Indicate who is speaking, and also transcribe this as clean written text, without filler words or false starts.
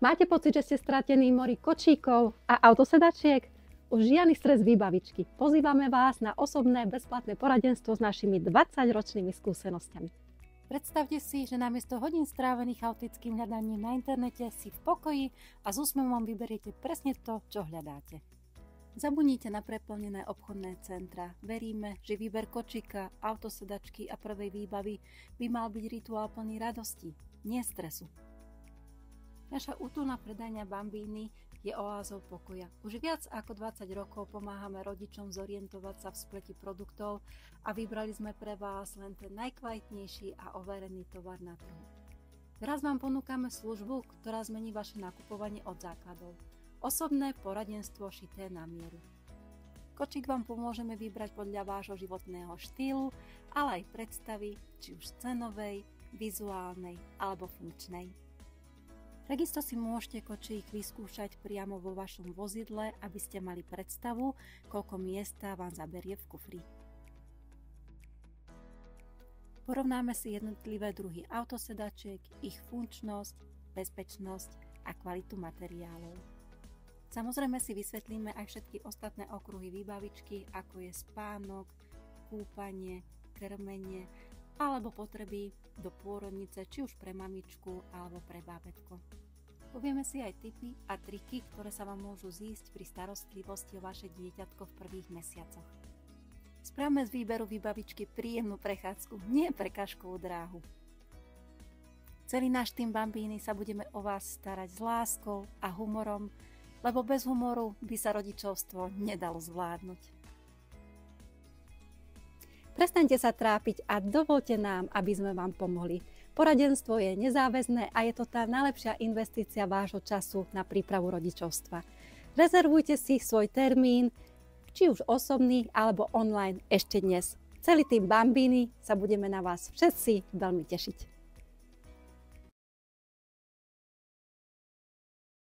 Speaker 1: Máte pocit, že ste stratení v mori kočíkov a autosedačiek? Už žiadny stres výbavičky. Pozývame vás na osobné bezplatné poradenstvo s našimi 20-ročnými skúsenosťami.
Speaker 2: Predstavte si, že namiesto hodín strávených chaotickým hľadaním na internete si v pokoji a s úsmevom vyberiete presne to, čo hľadáte. Zabudnite na preplnené obchodné centra. Veríme, že výber kočíka, autosedačky a prvej výbavy by mal byť rituál plný radosti, nie stresu. Naša útulná predajňa Bambíny je oázou pokoja. Už viac ako 20 rokov pomáhame rodičom zorientovať sa v spleti produktov a vybrali sme pre vás len ten najkvalitnejší a overený tovar na trhu. Teraz vám ponúkame službu, ktorá zmení vaše nakupovanie od základov. Osobné poradenstvo šité na mieru. Kočík vám pomôžeme vybrať podľa vášho životného štýlu, ale aj predstavy, či už cenovej, vizuálnej alebo funkčnej. Takisto si môžete kočík vyskúšať priamo vo vašom vozidle, aby ste mali predstavu, koľko miesta vám zaberie v kufri. Porovnáme si jednotlivé druhy autosedačiek, ich funkčnosť, bezpečnosť a kvalitu materiálov. Samozrejme si vysvetlíme aj všetky ostatné okruhy výbavičky, ako je spánok, kúpanie, krmenie alebo potreby do pôrodnice, či už pre mamičku alebo pre bábätko. Povieme si aj tipy a triky, ktoré sa vám môžu zísť pri starostlivosti o vaše dieťatko v prvých mesiacoch. Spravme z výberu výbavičky príjemnú prechádzku, nie prekažkovú dráhu. Celý náš tým Bambíny sa budeme o vás starať s láskou a humorom, lebo bez humoru by sa rodičovstvo nedalo zvládnuť.
Speaker 1: Prestaňte sa trápiť a dovoľte nám, aby sme vám pomohli. Poradenstvo je nezáväzné a je to tá najlepšia investícia vášho času na prípravu rodičovstva. Rezervujte si svoj termín, či už osobný alebo online ešte dnes. Celý tým Bambíny sa budeme na vás všetci veľmi tešiť.